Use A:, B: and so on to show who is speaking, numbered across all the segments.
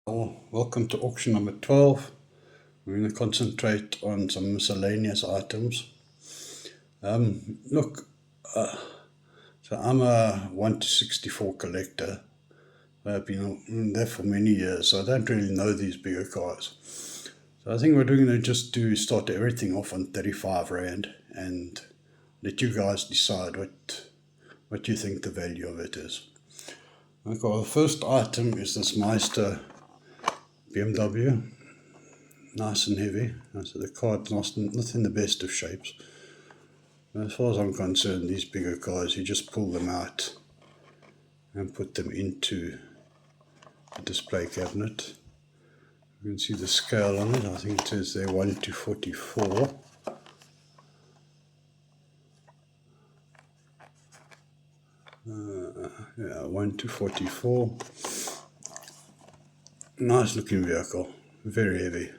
A: Well, welcome to auction number 12. We're going to concentrate on some miscellaneous items. So I'm a 1/64 collector. I've been there for many years, so I don't really know these bigger cars. So I think we're going to just start everything off on 35 Rand and let you guys decide what you think the value of it is. Okay, well, the first item is this Meister BMW, nice and heavy. So the car's not in the best of shapes. As far as I'm concerned, these bigger cars, you just pull them out and put them into the display cabinet. You can see the scale on it. I think it says there 1/44. Yeah, 1/44. Nice looking vehicle, very heavy.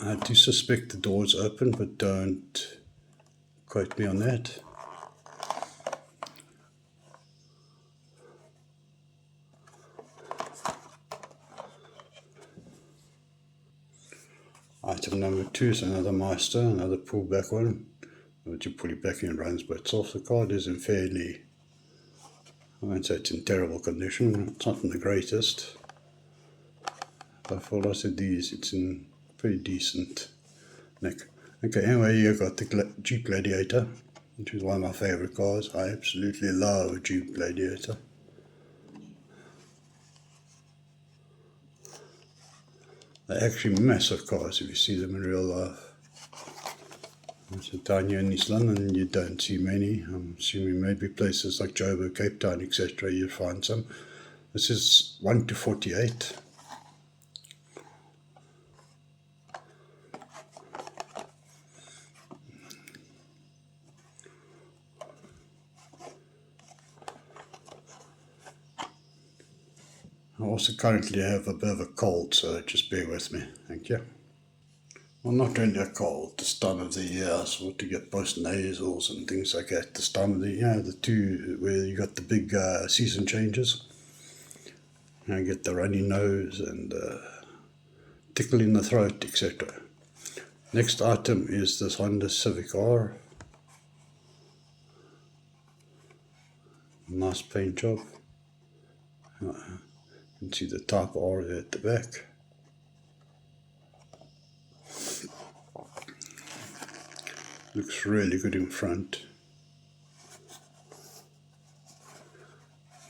A: I do suspect the door's open, but don't quote me on that. Item number 2 is another Meister, another pullback one. But you pull it back and it runs by itself. The car is in fairly, I won't say it's in terrible condition, it's not in the greatest. But for lots of these, it's in pretty decent nick. Okay, anyway, you've got the Jeep Gladiator, which is one of my favorite cars. I absolutely love a Jeep Gladiator. They're actually massive cars if you see them in real life. So down here in East London, you don't see many. I'm assuming maybe places like Joburg, Cape Town, etc. you'll find some. This is 1/48. I also currently have a bit of a cold, so just bear with me. Thank you. Well, not really a cold this time of the year. I sort to get post nasals and things like that this time of the year. The two where you got the big season changes. I get the runny nose and tickle in the throat, etc. Next item is this Honda Civic R. Nice paint job. You can see the Type R there at the back. Looks really good in front.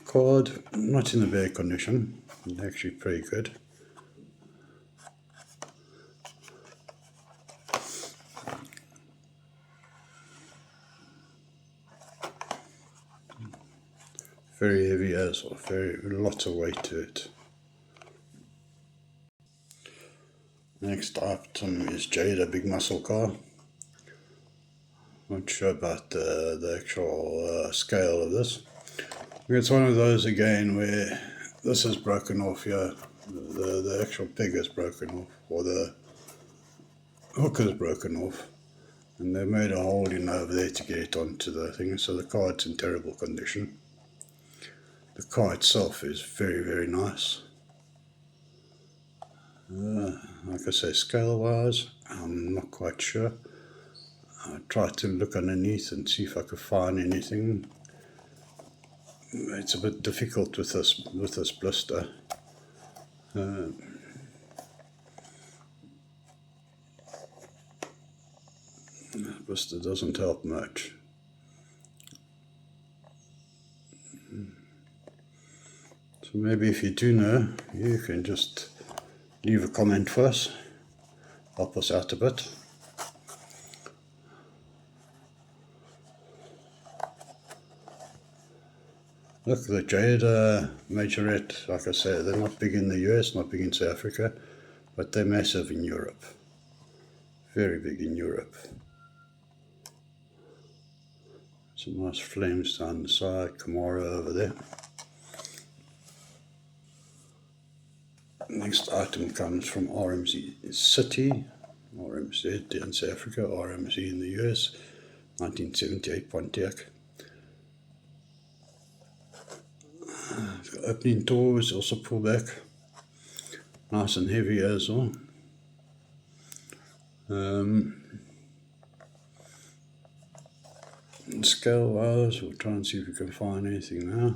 A: Card, not in a bad condition, actually pretty good. Very heavy as well, lots of weight to it. Next item is Jade, a big muscle car. Not sure about the actual scale of this. It's one of those again where this is broken off here. The actual peg is broken off, or the hook is broken off, and they made a hole in over there to get it onto the thing, so the card's in terrible condition. The car itself is very, very nice. Like I say, scale wise, I'm not quite sure. I tried to look underneath and see if I could find anything. It's a bit difficult with this blister. Blister doesn't help much. So maybe if you do know, you can just leave a comment for us, help us out a bit. Look, the Jade Majorette, like I say, they're not big in the US, not big in South Africa, but they're massive in Europe. Very big in Europe. Some nice flames down the side, CAMARO over there. Next item comes from RMZ City, RMZ in South Africa, RMZ in the US, 1978 Pontiac. Opening doors, also pull back. Nice and heavy as well. Scale wise, we'll try and see if we can find anything now.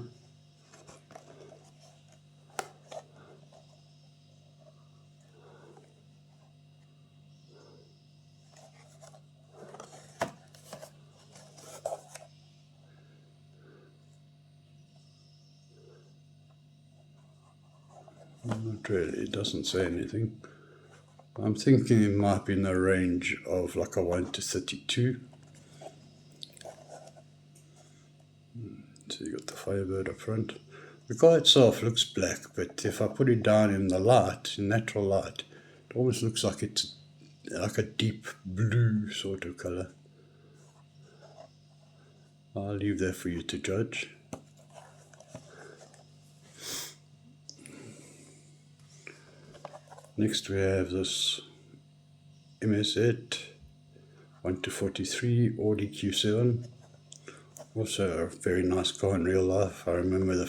A: Not really, it doesn't say anything. I'm thinking it might be in the range of like a 1 to 32. So you got the Firebird up front. The car itself looks black, but if I put it down in the light, in natural light, it almost looks like it's like a deep blue sort of color. I'll leave that for you to judge. Next we have this MSZ 1 to 43 Audi Q7. Also a very nice car in real life. I remember the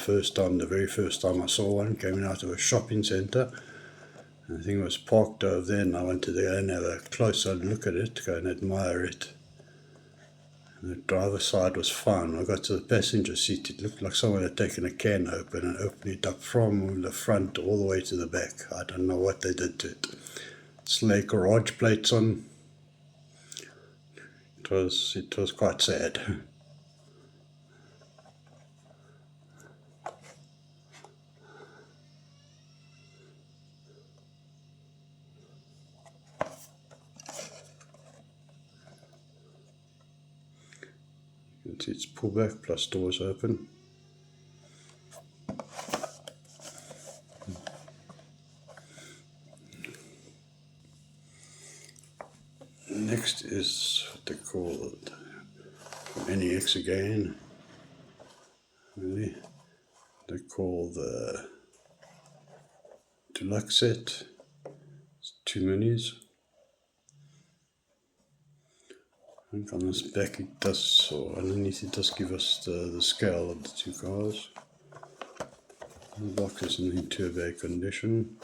A: very first time I saw one, coming out of a shopping centre. I think it was parked over there, and I wanted to go and have a closer look at it, go and admire it. And the driver's side was fine. When I got to the passenger seat, it looked like someone had taken a can open and opened it up from the front all the way to the back. I don't know what they did to it. It's like garage plates on. It was quite sad. You can see it's pullback plus doors open. Next is what they call NEX again. Really, they call the deluxe set. It's 2 minis. I think on this back it does, or underneath it does give us the scale of the two cars. The box is in too bad condition.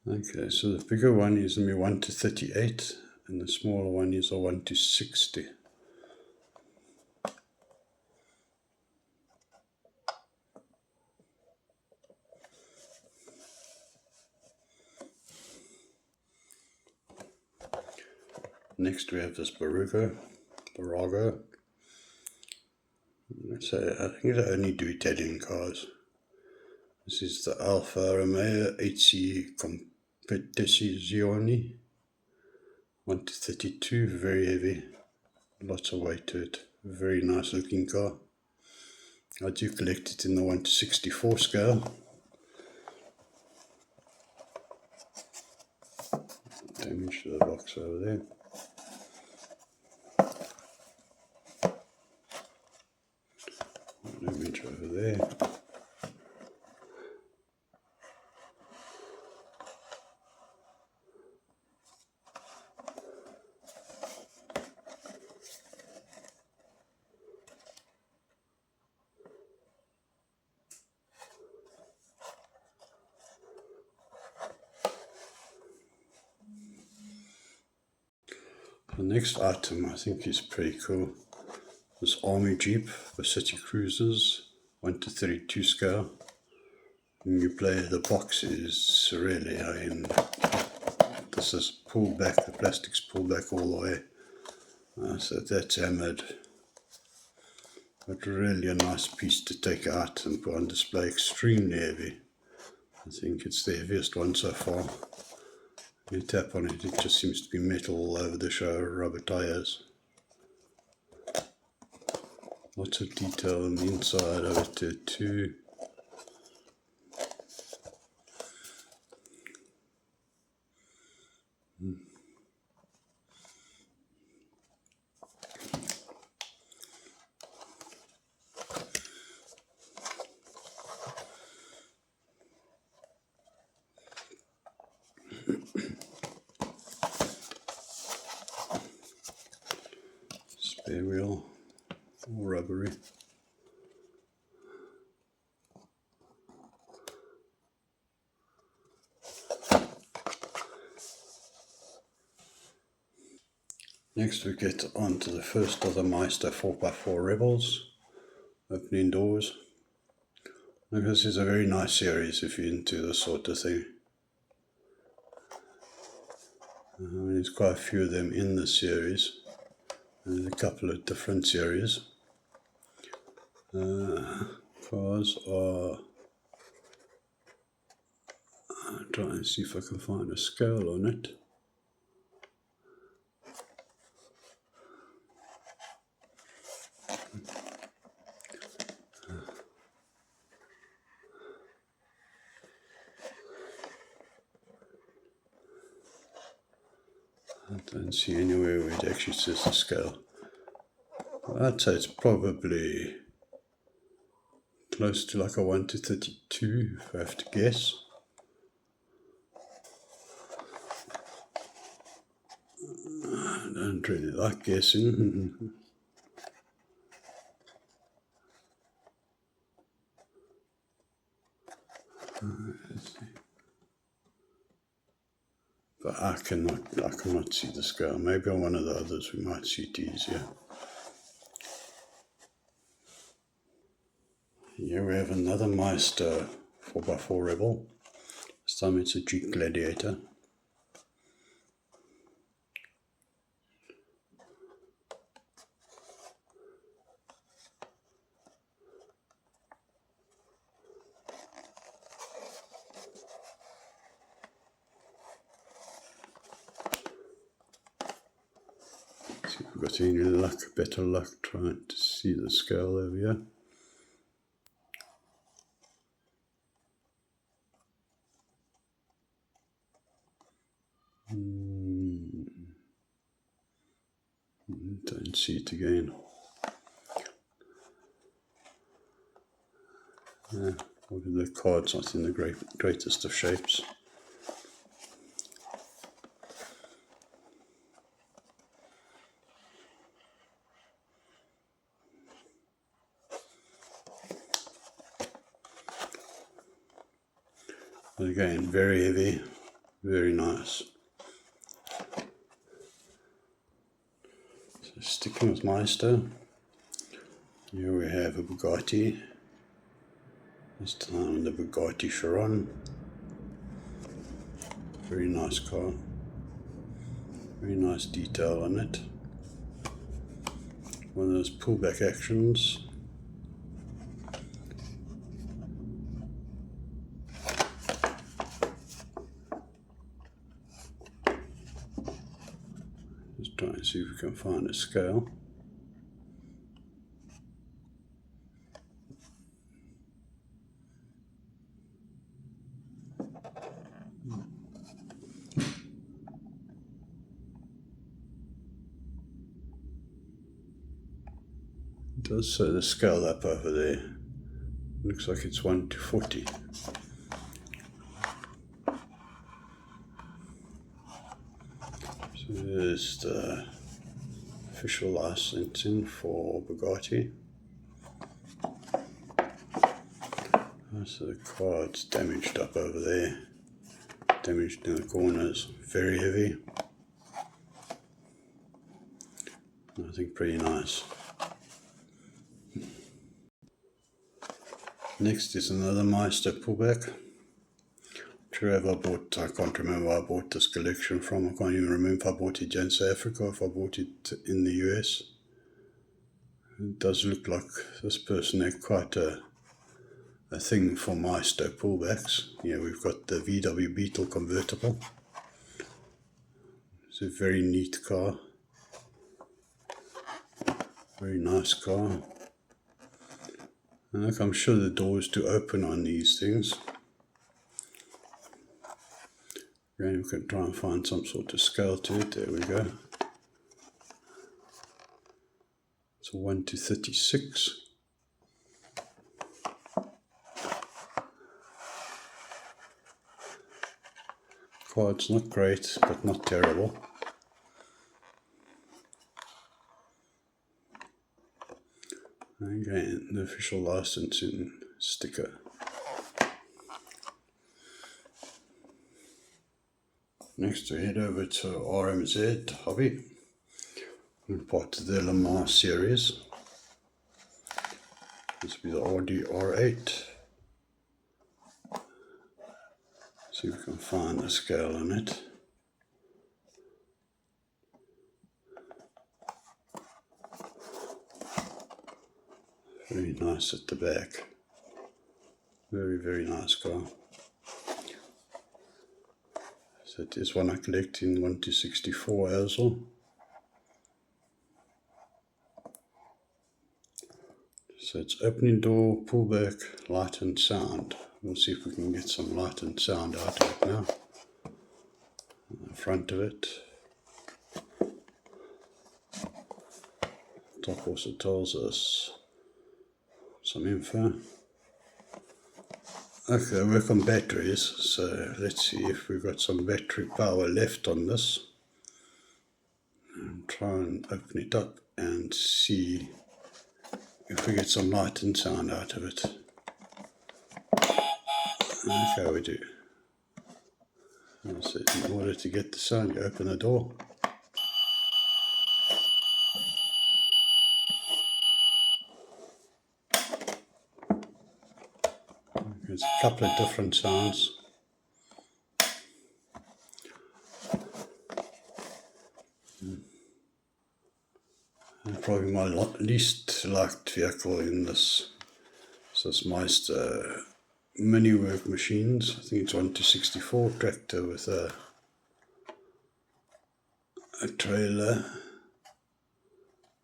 A: Okay, so the bigger one is going to be 1 to 38 and the smaller one is a 1 to 60. Next we have this Barago. So I think they only do Italian cars. This is the ALFA Romeo HC Competizione 1 to 32, very heavy, lots of weight to it, very nice looking car. I do collect it in the 1 to 64 scale. Damage to the box over there. Damage over there. The next item I think is pretty cool. This Army Jeep for city cruisers, 1 to 32 scale. When you play the box is really, I mean, this is pulled back, the plastic's pulled back all the way. So that's hammered. But really a nice piece to take out and put on display, extremely heavy. I think it's the heaviest one so far. You tap on it, it just seems to be metal all over the show, rubber tires. Lots of detail on the inside of it too. There we are, all rubbery. Next we get on to the first of the Meister 4x4 Rebels, opening doors. Now, this is a very nice series if you're into this sort of thing. There's quite a few of them in the series. There's a couple of different series. Cars are... I'll try and see if I can find a scale on it. I don't see anywhere where it actually says the scale. I'd say it's probably close to like a 1:32 if I have to guess. I don't really like guessing. But I cannot see the scale. Maybe on one of the others we might see it easier. Here we have another Meister 4x4 Rebel. This time it's a Jeep Gladiator. See if we've got any luck, better luck trying to see the scale over here. Don't see it again. The card's not in the greatest of shapes. But again, very heavy, very nice. So sticking with Meister, here we have a Bugatti. This time the Bugatti Chiron. Very nice car. Very nice detail on it. One of those pullback actions. Just try and see if we can find a scale. It does say the scale up over there. Looks like it's 1:40. So there's the official licensing for Bugatti. So the card's damaged up over there. Damaged in the corners. Very heavy. I think pretty nice. Next is another Meister pullback. Wherever I bought, I can't remember where I bought this collection from. I can't even remember if I bought it in South Africa or if I bought it in the US. It does look like this person had quite a thing for Meister pullbacks. Yeah, we've got the VW Beetle convertible. It's a very neat car. Very nice car. Look, I'm sure the doors do open on these things. Again, we can try and find some sort of scale to it. There we go. It's a 1:36. Card's not great, but not terrible. Again, the official licensing sticker. Next we head over to RMZ Hobby, and part of the LAMBO series. This will be the AUDI R8. See if we can find the scale on it. Very nice at the back. Very, very nice car. So it is one I collect in 1/64 as well. So it's opening door, pullback, light and sound. We'll see if we can get some light and sound out of it now. The front of it. Top also tells us some info. Okay, work on batteries, so let's see if we've got some battery power left on this. And try and open it up and see if we get some light and sound out of it. Okay, we do. So in order to get the sound, you open the door. There's a couple of different sounds. And probably my least liked vehicle in this. So it's Meister mini work machines. I think it's 1/64 tractor with a trailer.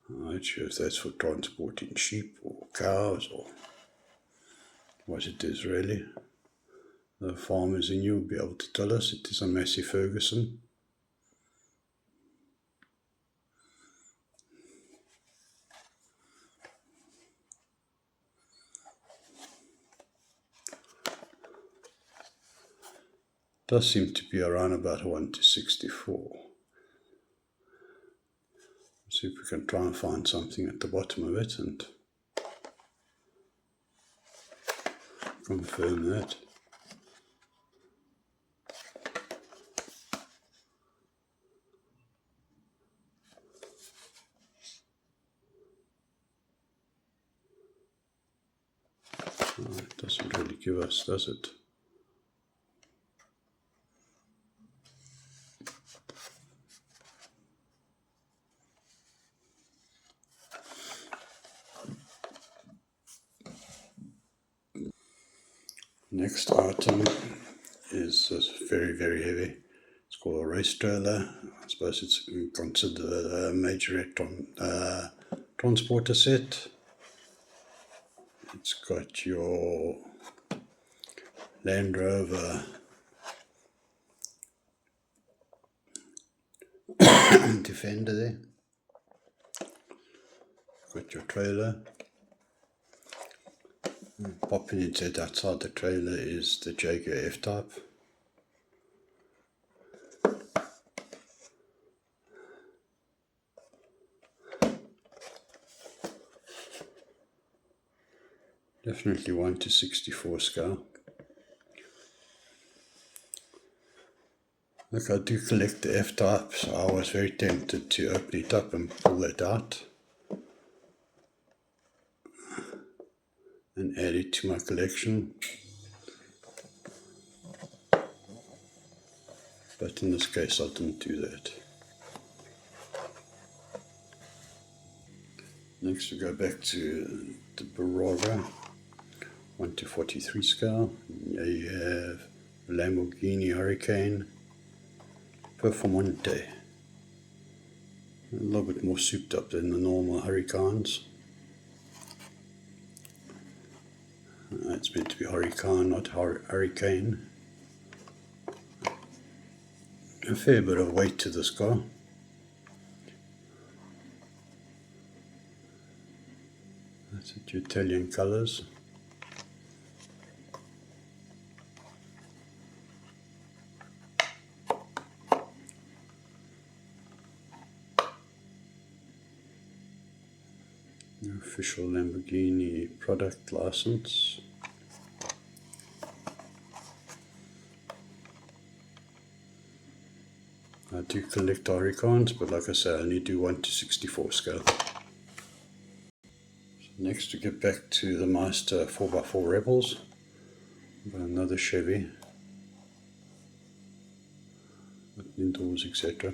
A: I'm not sure if that's for transporting sheep or cows or what it is really. The farmers in you will be able to tell us. It is a Massey Ferguson. Does seem to be around about 1/64. See if we can try and find something at the bottom of it and confirm that. Oh, it doesn't really give us, does it? Next item is very, very heavy. It's called a race trailer. I suppose it's considered a majorette transporter set. It's got your Land Rover Defender there. Got your trailer. Popping its head outside the trailer is the Jaguar F-Type. Definitely 1/64 scale. Look, I do collect the F-Type, so I was very tempted to open it up and pull it out and add it to my collection. But in this case I didn't do that. Next we go back to the Barraga 1/43 scale. Here you have Lamborghini Hurricane Performante. A little bit more souped up than the normal Huracans. It's meant to be Huracan, not Hurricane. A fair bit of weight to this car. That's it, Italian colours. Official Lamborghini product license. I do collect HURACANs, but like I say, I only do 1:64 scale. So next we get back to the Meister 4x4 Rebels. Got another Chevy, indoors, etc.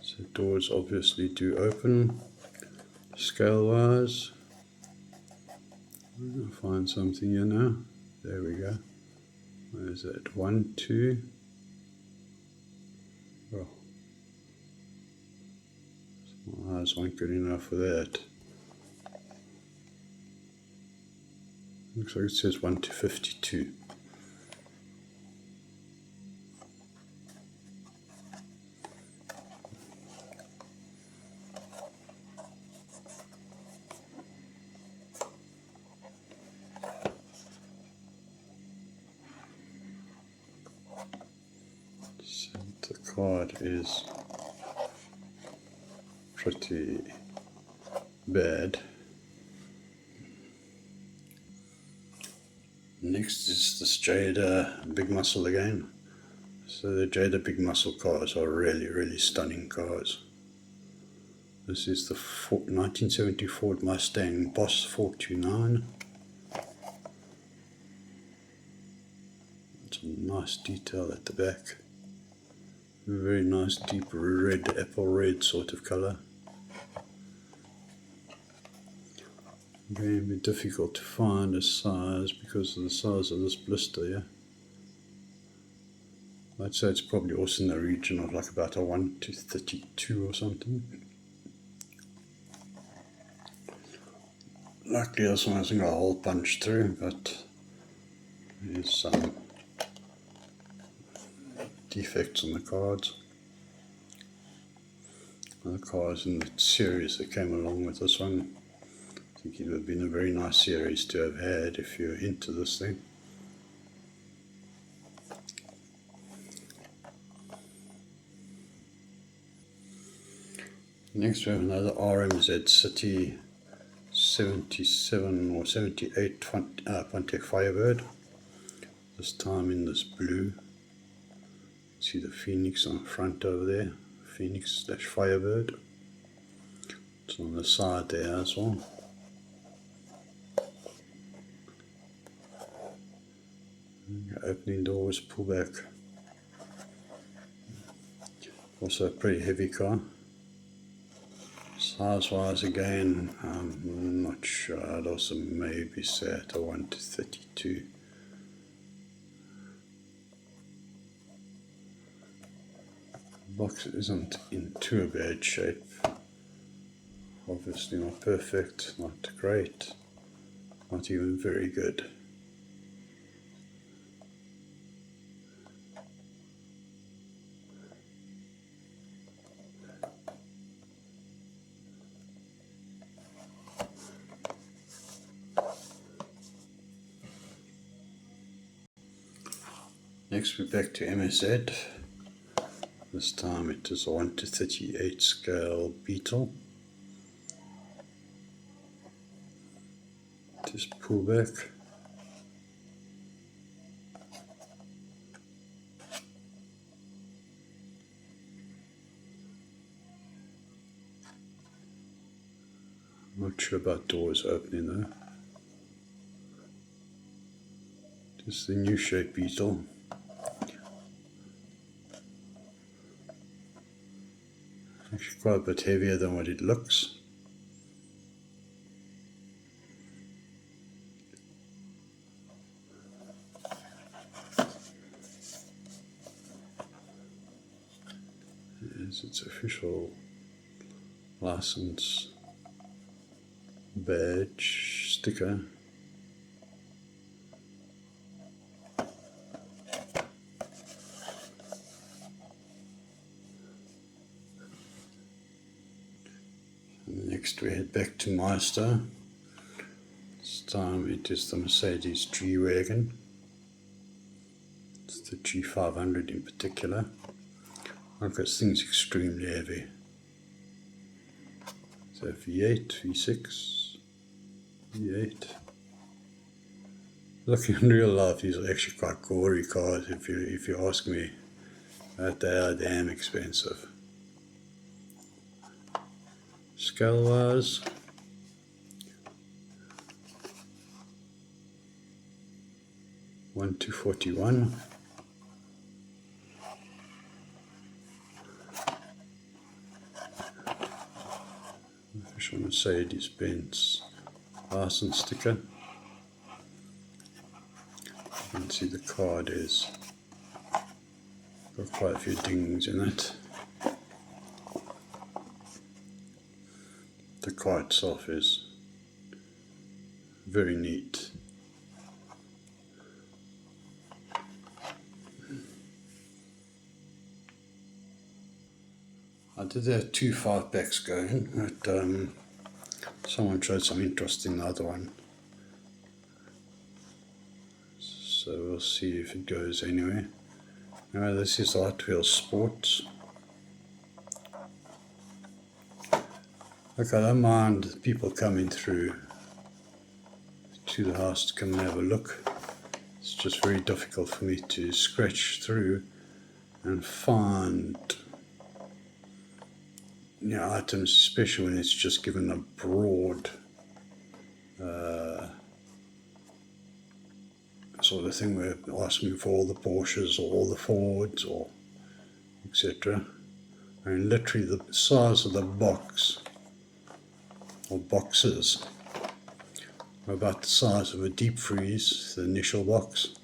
A: So doors obviously do open. Scale wise, I'll find something here now. There we go. Where is that? 1, 2. Oh, my eyes weren't good enough for that. Looks like it says 1 to 52. The card is pretty bad. Next is this Jada Big Muscle again. So the Jada Big Muscle cars are really stunning cars. This is the 1970 Ford Mustang Boss 429. It's a nice detail at the back. A very nice deep red, apple red sort of colour. Very difficult to find a size because of the size of this blister here. I'd say it's probably also in the region of like about a 1 to 32 or something. Luckily this one hasn't got a hole punched through, but there's some defects on the cards. The cars in the series that came along with this one, I think it would have been a very nice series to have had if you're into this thing. Next we have another RMZ City 77 or 78 Pontiac Firebird, this time in this blue. See the Phoenix on the front over there, Phoenix / Firebird. It's on the side there as well. Opening doors, pull back. Also a pretty heavy car. Size wise again, I'm not sure, I'd also maybe say at a 1 to 32. The box isn't in too bad shape. Obviously not perfect, not great, not even very good. Next we're back to MSZ. This time it is a 1 to 38 scale Beetle. Just pull back. Not sure about doors opening though. Just the new shape Beetle. Actually quite a bit heavier than what it looks. Here's its official license badge sticker. Next we head back to Mazda. This time it is the Mercedes G-Wagon. It's the G500 in particular. This thing's extremely heavy. So V8, V6, V8. Looking in real life, these are actually quite gory cars if you ask me. But they are damn expensive. Scale wise, one to 41. Official Mercedes-Benz license sticker. You can see the card is got quite a few dings in it. The car itself is very neat. I did have 2 5-packs going, but someone showed some interest in the other one. So we'll see if it goes anywhere. Now this is Hot Wheels Sports. Look, I don't mind people coming through to the house to come and have a look. It's just very difficult for me to scratch through and find items, especially when it's just given a broad sort of thing where they're asking for all the Porsches or all the Fords or etc. I mean, literally the size of the box or boxes are about the size of a deep freeze, the initial box,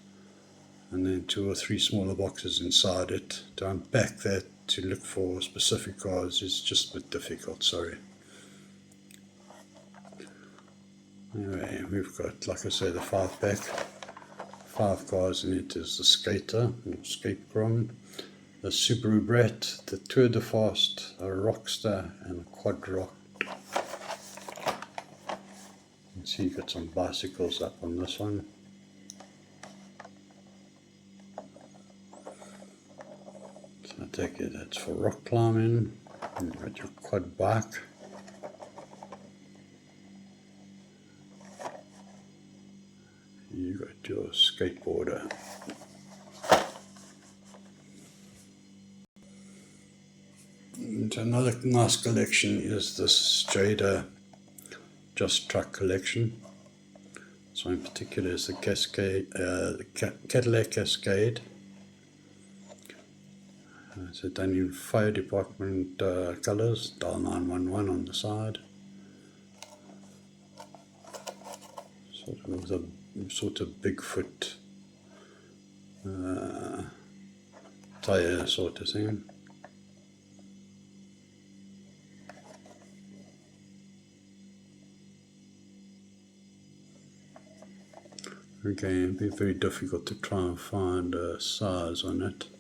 A: and then 2 or 3 smaller boxes inside it. To unpack that to look for specific cars is just a bit difficult, sorry. Anyway, we've got, like I say, the 5-pack. 5 cars in it is the Skater, or Skate Grom, the Subaru Brat, the Tour de Fast, a Rockstar, and a Quad Rock. You can see you've got some bicycles up on this one. So I take it that's for rock climbing. And you've got your quad bike. You got your skateboarder. And another nice collection is this Jada Just Truck collection. So in particular is the Cascade, the Cadillac Cascade. It's done in fire department colours, dial 911 on the side. Sort of Bigfoot tyre sort of thing. Again, it'd be very difficult to try and find a size on it.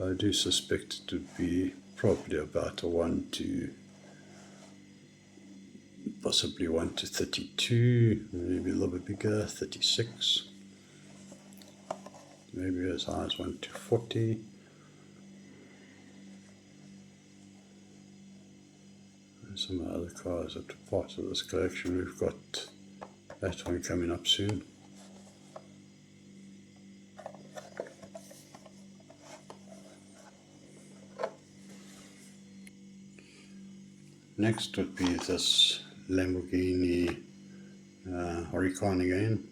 A: I do suspect it would be probably about a 1 to possibly 1 to 32, maybe a little bit bigger, 36, maybe as high as 1 to 40. And some of the other cars that are part of this collection, we've got that one coming up soon. Next would be this Lamborghini HURACAN again.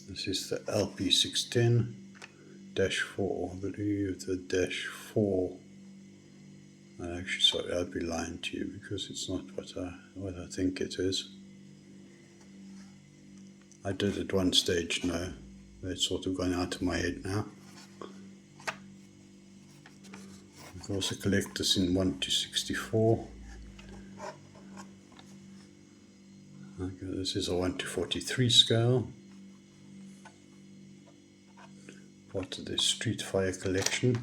A: This is the LP610-4, I believe the -4. Actually, sorry, I'd be lying to you because it's not what I think it is. I did at one stage know, it's sort of gone out of my head now. You can also collect this in 1 to 64. Okay, this is a 1 to 43 scale, part of the Street Fire collection.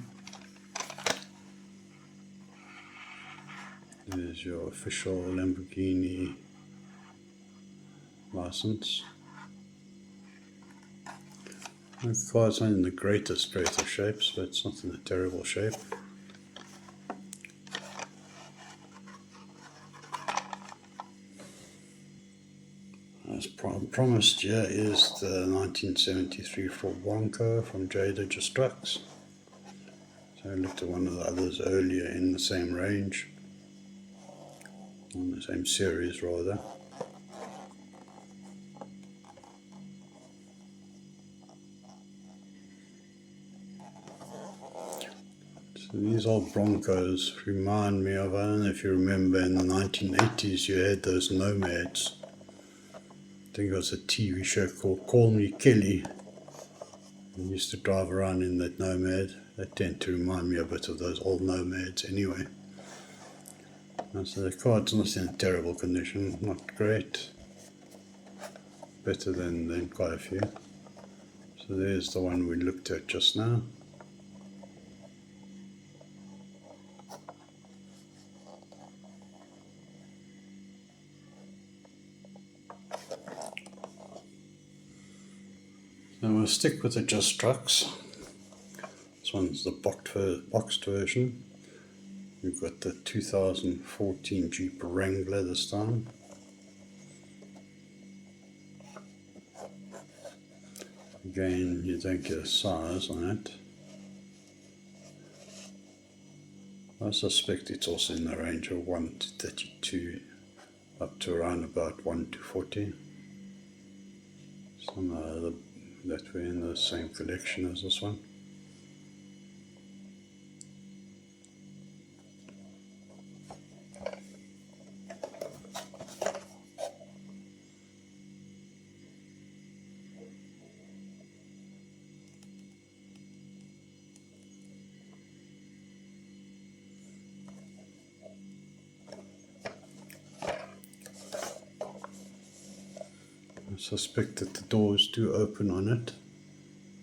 A: There's your official Lamborghini license. The car's not in the greatest of shapes, but it's not in a terrible shape. As promised, here is the 1973 Ford Bronco from Jada Just Trucks. So I looked at one of the others earlier in the same range, on the same series rather. So these old Broncos remind me of, I don't know if you remember, in the 1980s you had those Nomads. I think it was a TV show called Call Me Kelly. I used to drive around in that Nomad. They tend to remind me a bit of those old Nomads anyway. And so the car's not in a terrible condition, not great. Better than quite a few. So there's the one we looked at just now. Now we'll stick with the Just Trucks. This one's the boxed version. We've got the 2014 Jeep Wrangler this time. Again, you don't get a size on it. I suspect it's also in the range of 1 to 32 up to around about 1 to 40. Some other that were in the same collection as this one. I suspect that the doors do open on it.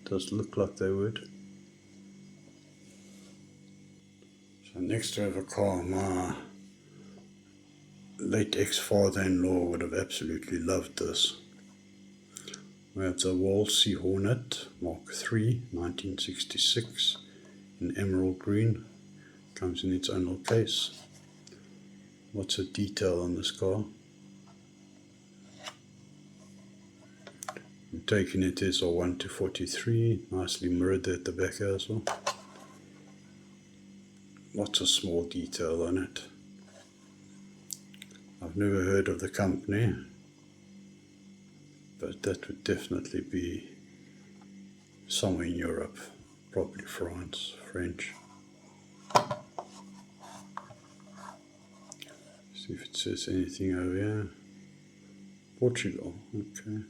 A: Does look like they would. So next we have a car my late ex-father-in-law would have absolutely loved this. We have the Wolseley Hornet Mark III 1966 in emerald green. Comes in its own little case. Lots of detail on this car. I'm taking it is a 1 to 43, nicely mirrored at the back as well. Lots of small detail on it. I've never heard of the company, but that would definitely be somewhere in Europe, probably France, French. See if it says anything over here. Portugal, okay.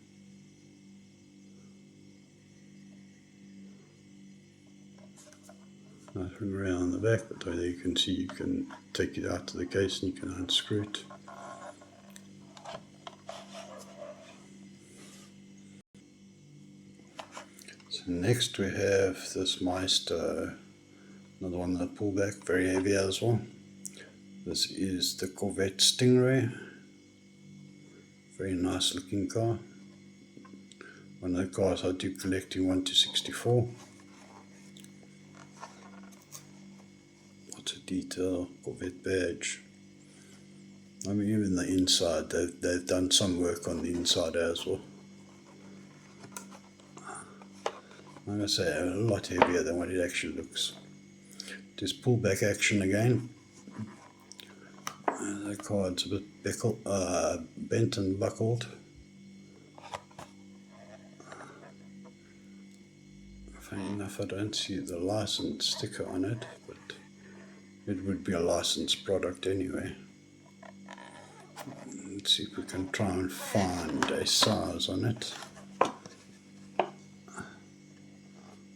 A: Nothing around the back, but there you can see you can take it out of the case and you can unscrew it. So next we have this Maestro, another one that I pull back, very heavy as well. This is the Corvette Stingray, very nice looking car. One of the cars I do collecting 1 to 64. Detail, Corvette badge. I mean, even the inside, they've done some work on the inside as well. Like I say, a lot heavier than what it actually looks. Just pull back action again. The card's a bit bent and buckled. Funny enough, I don't see the license sticker on it, but it would be a licensed product anyway. Let's see if we can try and find a size on it,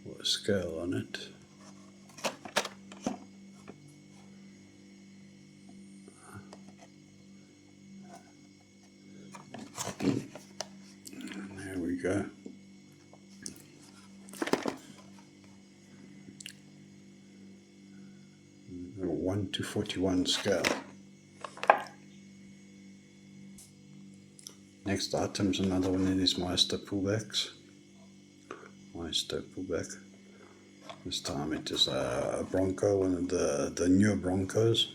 A: or a scale on it. There we go. A 1 to 41 scale. Next item is another one of these Maestro pullbacks. Maestro pullback. This time it is a Bronco, one of the newer Broncos.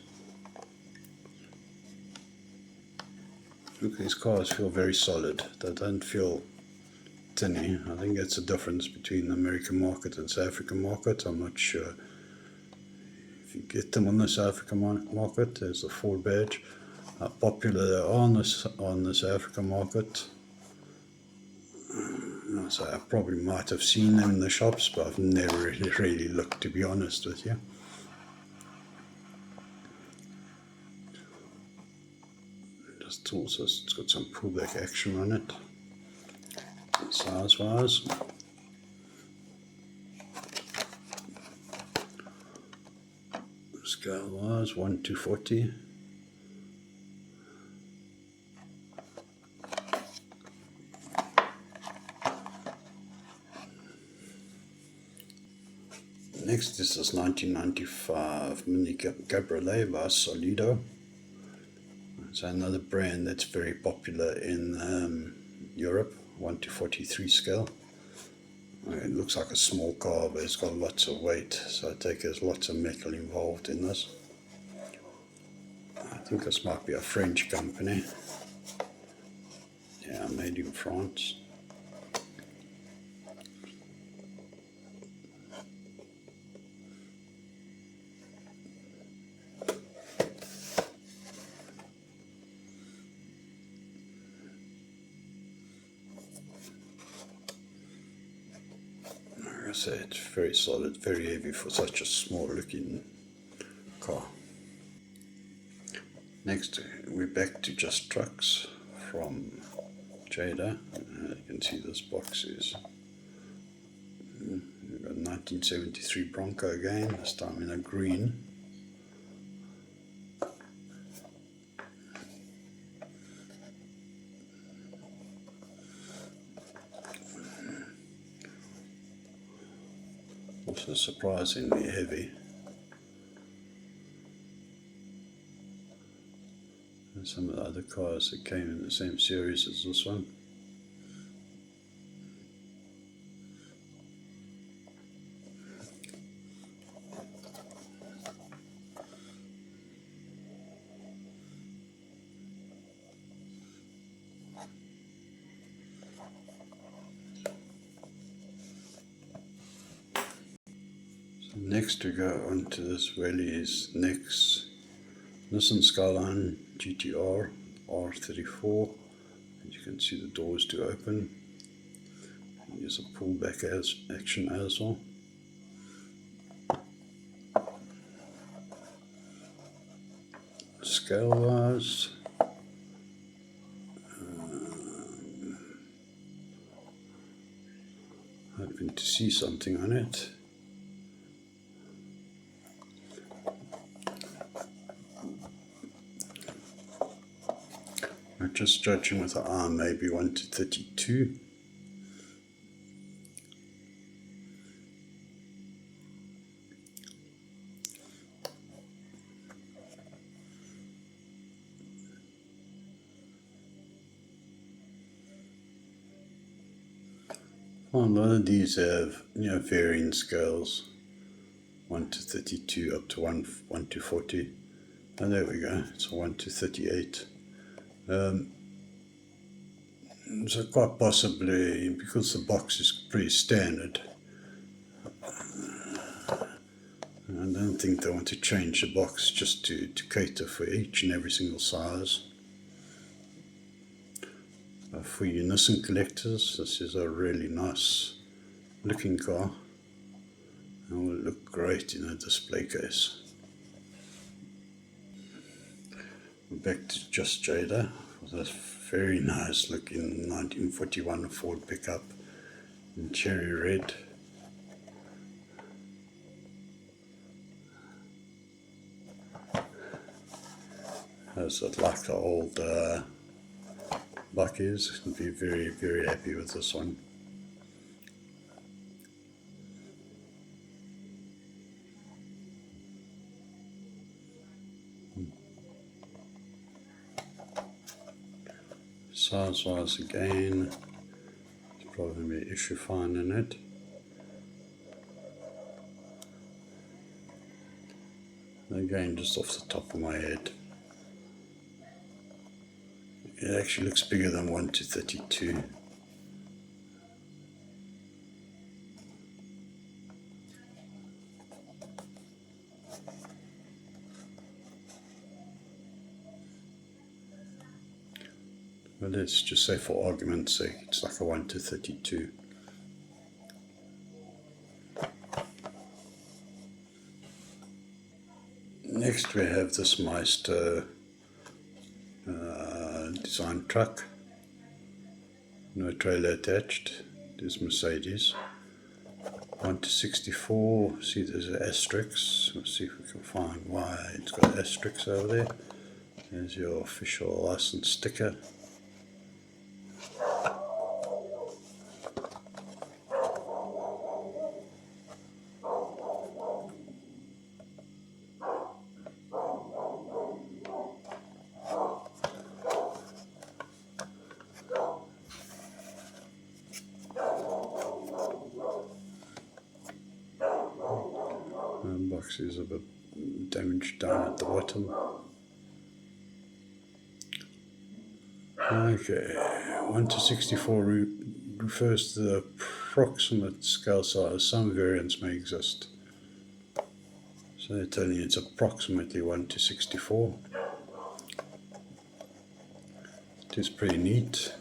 A: Look, these cars feel very solid. They don't feel tinny. I think that's the difference between the American market and South African market. I'm not sure if you get them on the South African market. There's the Ford badge. How popular they are on the South African market. So I probably might have seen them in the shops, but I've never really looked, to be honest with you. Just also, it's got some pullback action on it, size wise. Scale wise, 1:40. Next is this 1995 Mini Cabriolet by Solido. It's another brand that's very popular in Europe, 1:43 scale. It looks like a small car, but it's got lots of weight, so I take there's lots of metal involved in this. I think this might be a French company. Yeah, made in France. Like I say, it's very solid, very heavy for such a small looking car. Next, we're back to just trucks from Jada. You can see this box is we've got 1973 Bronco again, this time in a green. Also surprisingly heavy. And some of the other cars that came in the same series as this one. Next we go on to this really is next Nissan Skyline GTR R34. As you can see, the doors do open. Here's a pullback action as well. Scale wise, hoping to see something on it. I'm just judging with the arm, maybe 1:32. Well, a lot of these have, varying scales, 1:32 up to 1:40. Oh, there we go. It's a 1:38. So quite possibly, because the box is pretty standard, I don't think they want to change the box just to cater for each and every single size. For you Nissan collectors, this is a really nice looking car and will look great in a display case. We're back to just Jada for this very nice looking 1941 Ford pickup in cherry red. As it like the old Buck is, I'll be very, very happy with this one. Size wise again, there's probably an issue finding it. Again, just off the top of my head. It actually looks bigger than 1:32. But let's just say for argument's sake, it's like a 1:32. Next we have this Meister design truck. No trailer attached. There's Mercedes. 1:64. See, there's an asterisk. Let's see if we can find why it's got asterisks over there. There's your official license sticker. Box is a bit damaged down at the bottom. Okay, 1:64 refers to the approximate scale size. Some variants may exist. So they're telling you it's approximately 1:64. It is pretty neat.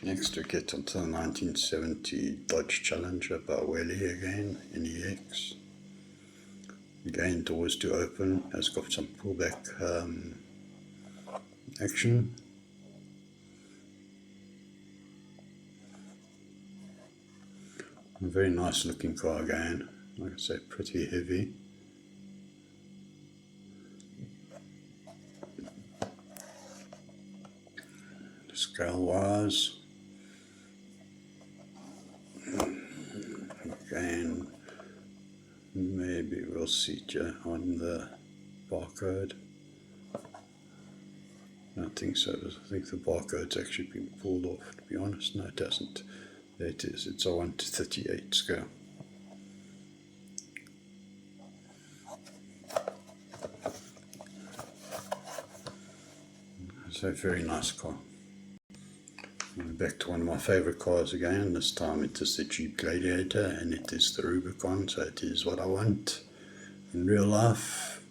A: Next we get onto the 1970 Dodge Challenger by Welly again, NEX. Again, doors to open, has got some pullback action. A very nice looking car again, like I say, pretty heavy. Scale wise, again, maybe we'll see you on the barcode. I don't think so. I think the barcode's actually been pulled off, to be honest. No, it hasn't. There it is. It's a 1:38 scale. So a very nice car. Back to one of my favorite cars again. This time it is the Jeep Gladiator and it is the Rubicon, so it is what I want in real life,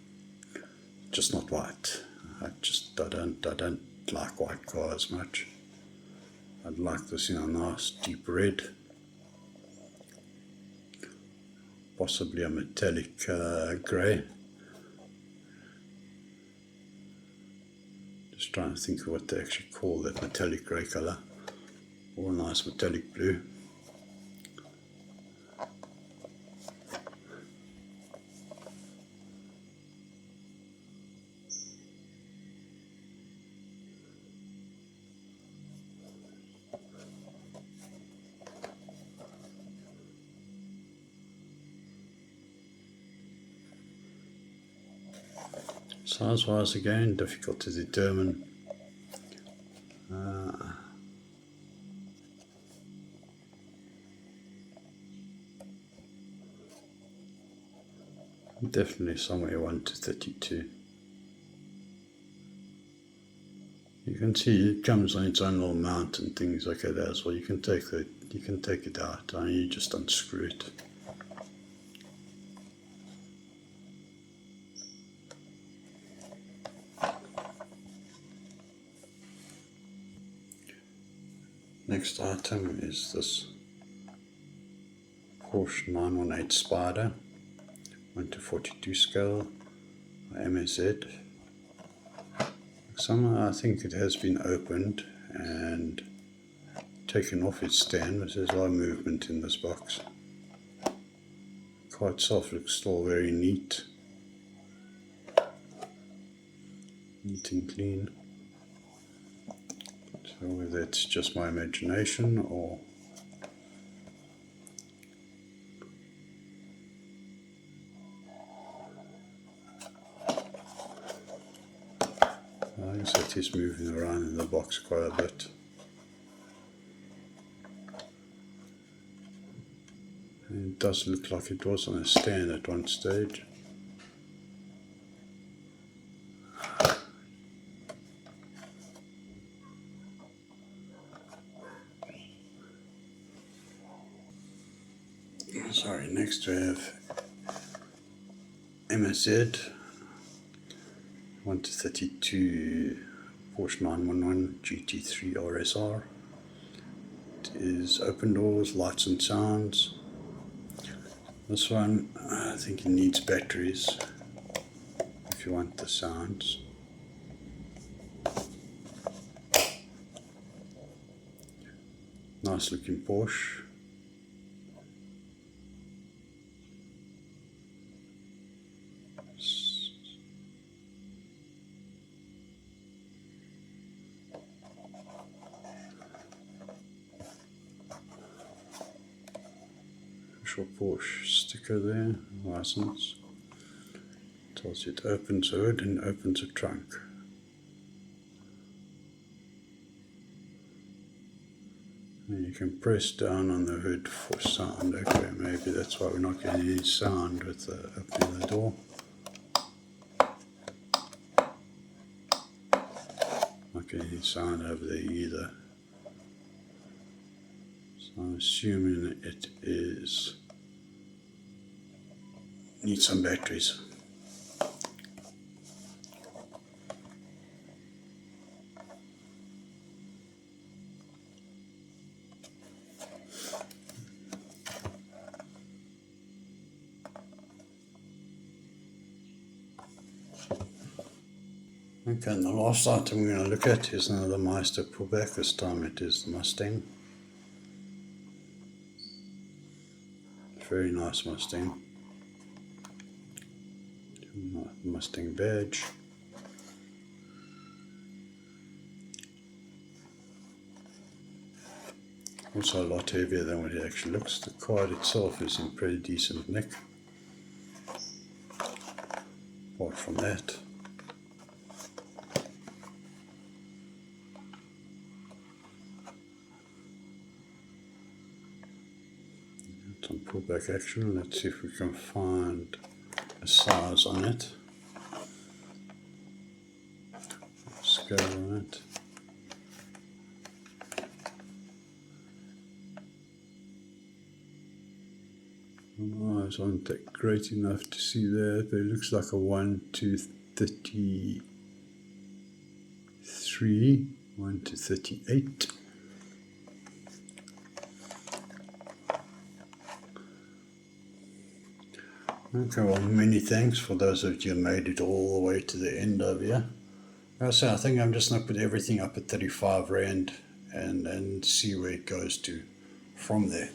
A: just not white. I don't like white cars much. I'd like this in a nice deep red, possibly a metallic grey. Just trying to think of what they actually call that metallic grey colour, or a nice metallic blue. Size wise again, difficult to determine. Definitely somewhere 1:32. You can see it comes on its own little mount and things like that as well. You can take it out and you just unscrew it. Next item is this Porsche 918 SPYDER, 1:42 scale, MSZ. Somehow I think it has been opened and taken off its stand, but there's a lot of movement in this box. The car itself looks still very neat and clean. So So whether it's just my imagination or I guess it is moving around in the box quite a bit. And it does look like it was on a stand at one stage. Sorry, next we have MSZ 1 to 32 Porsche 911 GT3 RSR. It is open doors, lights and sounds. This one, I think it needs batteries if you want the sounds. Nice looking Porsche. Porsche sticker there, license. Tells you it opens the hood and opens the trunk. And you can press down on the hood for sound. Okay, maybe that's why we're not getting any sound with opening the door. Not getting any sound over there either. So I'm assuming it is needs some batteries. Okay, and the last item we're going to look at is another Meister pullback. This time it is the Mustang. Very nice Mustang. Mustang badge. Also a lot heavier than what it actually looks. The card itself is in pretty decent nick. Apart from that. Some pullback action. Let's see if we can find a size on it. Scale on it. My eyes aren't that great enough to see that, but it looks like a 1 to 33, 1 to 38. Okay, well, many thanks for those of you who made it all the way to the end over here. So I think I'm just going to put everything up at 35 Rand and see where it goes to from there.